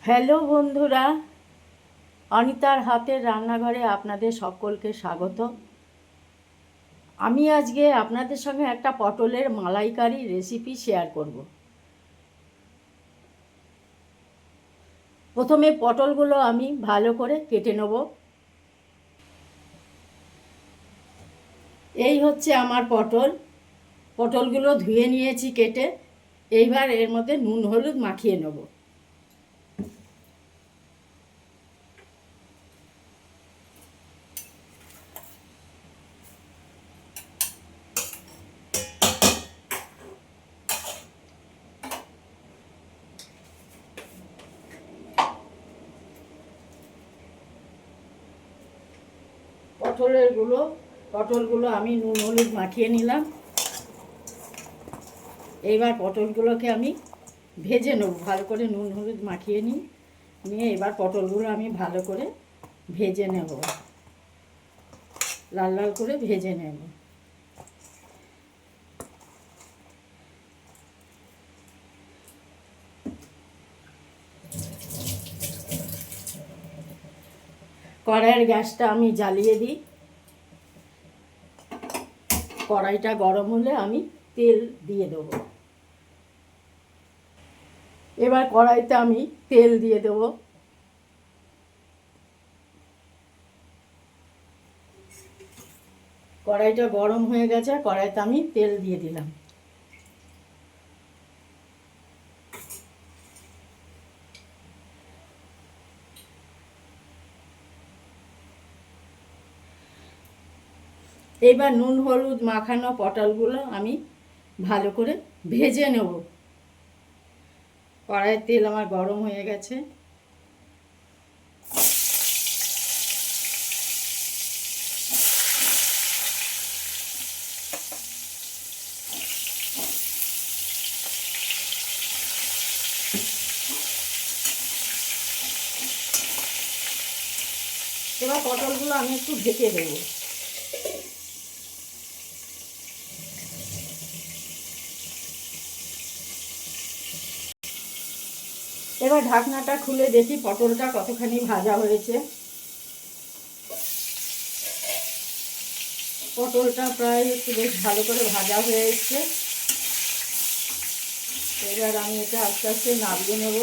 Hello বন্ধুরা, অনিতার হাতের রান্নাঘরে আপনাদের সকলকে স্বাগত। আমি আজকে আপনাদের সঙ্গে একটা পটলের মালাইকারি রেসিপি শেয়ার করব। প্রথমে পটলগুলো আমি ভালো করে কেটে নেব। এই হচ্ছে আমার পটলগুলো ধুয়ে নিয়েছি কেটে। এইবার এর মধ্যে নুন হলুদ মাখিয়ে নেব। পটলগুলো আমি নুন হলুদ মাখিয়ে নিলাম। এইবার পটলগুলোকে আমি ভেজে নেব। ভালো করে নুন হলুদ মাখিয়ে নিয়ে এবার পটলগুলো আমি ভালো করে ভেজে নেব, লাল লাল করে ভেজে নেব। কড়াইয়ের গ্যাসটা আমি জ্বালিয়ে দিই। কড়াইটা গরম হলে আমি তেল দিয়ে দেবো। এবার কড়াইতে আমি তেল দিয়ে দেব। কড়াইটা গরম হয়ে গেছে, কড়াইতে আমি তেল দিয়ে দিলাম। এবার নুন হলুদ মাখানো পটলগুলো আমি ভালো করে ভেজে নেব। কড়াইয়ের তেল আমার গরম হয়ে গেছে। এবার পটলগুলো আমি একটু ঢেকে দেব। এবার ঢাকনাটা খুলে দেখি পটলটা কতখানি ভাজা হয়েছে। পটলটা প্রায় একটু বেশ ভালো করে ভাজা হয়ে এসছে। এবার আমি এটা আস্তে আস্তে নামিয়ে নেব।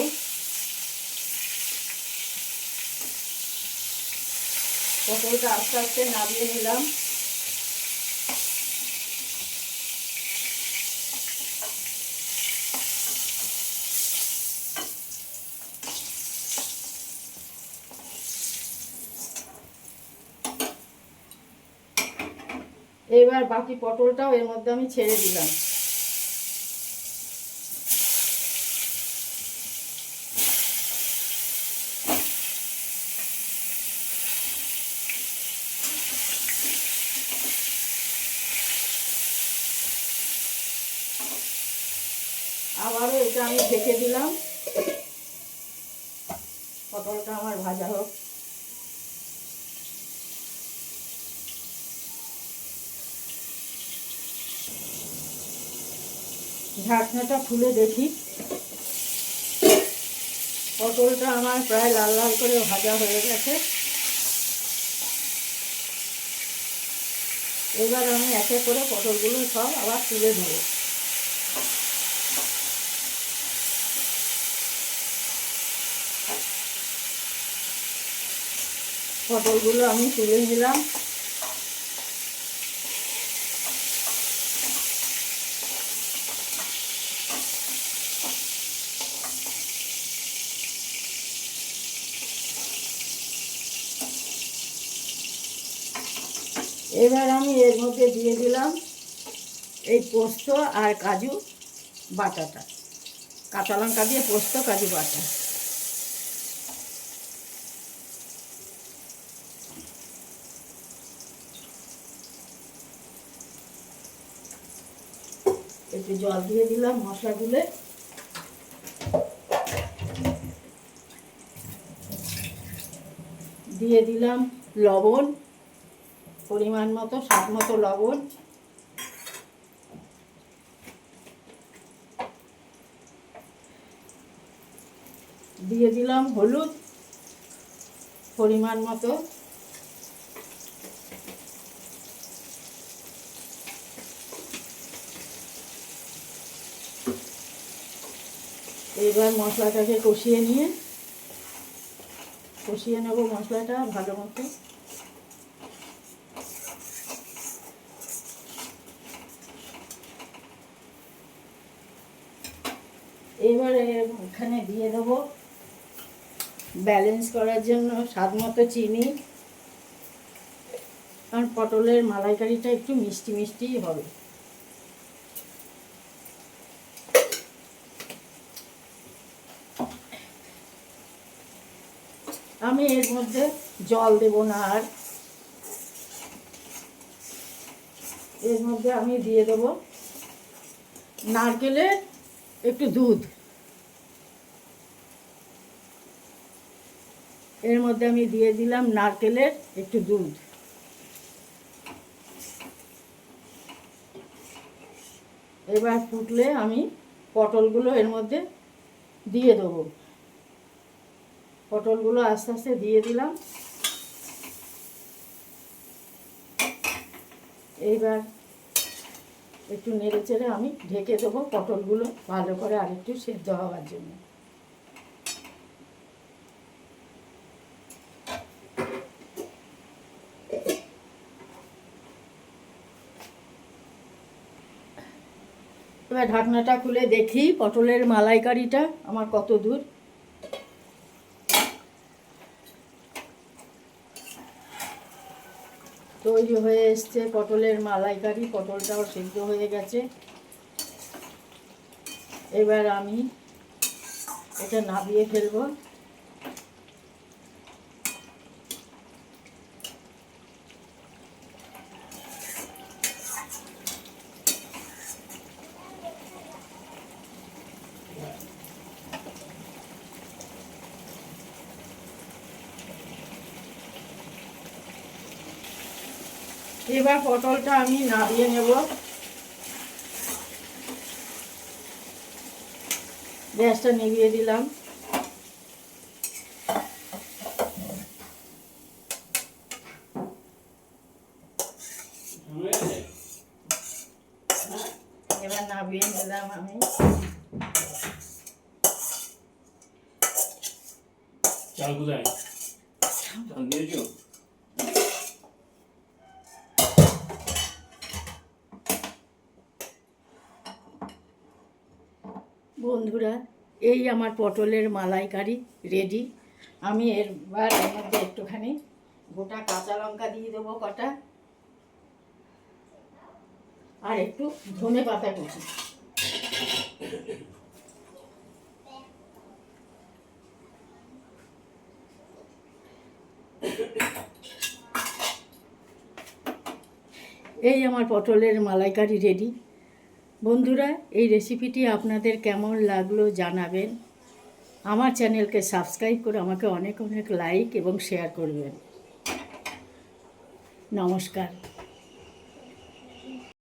পটলটা আস্তে আস্তে নামিয়ে নিলাম। এবার বাকি পটলটাও এর মধ্যে আমি ছেড়ে দিলাম। আবারও এটা আমি ঢেকে দিলাম। পটলটা আমার ভাজা হোক। ঢাকনাটা খুলে দেখি পটলটা আমার প্রায় লাল লাল করে ভাজা হয়ে গেছে। এবার আমি একে করে পটলগুলো সব আবার তুলে নেব। পটলগুলো আমি তুলে নিলাম। এবার আমি এর মধ্যে দিয়ে দিলাম এই পোস্ত আর কাজু বাটাটা। কাঁচা লঙ্কা দিয়ে পোস্ত কাজু বাটা। একটু জল দিয়ে দিলাম মশলাগুলো। দিয়ে দিলাম লবণ, পরিমাণ মতো, স্বাদ মতো লবণ। দিয়ে দিলাম হলুদ পরিমাণ মতো, এবার মশলাটাকে কষিয়ে নেব মশলাটা ভালো মতো। এবারে এখানে দিয়ে দেবো ব্যালেন্স করার জন্য স্বাদ মতো চিনি, কারণ পটলের মালাইকারিটা একটু মিষ্টি মিষ্টিই হবে। আমি এর মধ্যে জল দেব না, আর এর মধ্যে আমি দিয়ে দেব নারকেলের একটু দুধ। এর মধ্যে আমি দিয়ে দিলাম নারকেলের একটু দুধ। এবার ফুটলে আমি পটলগুলো এর মধ্যে দিয়ে দেবো। পটলগুলো আস্তে আস্তে দিয়ে দিলাম। এইবার একটু নেড়ে চেড়ে আমি ঢেকে দেবো পটলগুলো ভালো করে আরেকটু সেদ্ধ হওয়ার জন্য। এবার ঢাকনাটা খুলে দেখি পটলের মালাইকারিটা আমার কত দূর। তৈরি হয়ে এসছে পটলের মালাইকারি, পটলটাও সিদ্ধ হয়ে গেছে। এবার আমি এটা নামিয়ে ফেলবো। এবার পটলটা আমি নামিয়ে নেব। গ্যাসটা নিভিয়ে দিলাম। এবার নামিয়ে নিলাম আমি। চাল কোথায়? চাল দিয়েছো? বন্ধুরা, এই আমার পটলের মালাইকারি রেডি। আমি এর মধ্যে একটুখানি গোটা কাঁচা লঙ্কা দিয়ে দেবো কটা, আর একটু ধনে পাতা কুচি। এই আমার পটলের মালাইকারি রেডি। বন্ধুরা, এই রেসিপিটি আপনাদের কেমন লাগলো জানাবেন। আমার চ্যানেলকে সাবস্ক্রাইব করে আমাকে অনেক অনেক লাইক এবং শেয়ার করবেন। নমস্কার।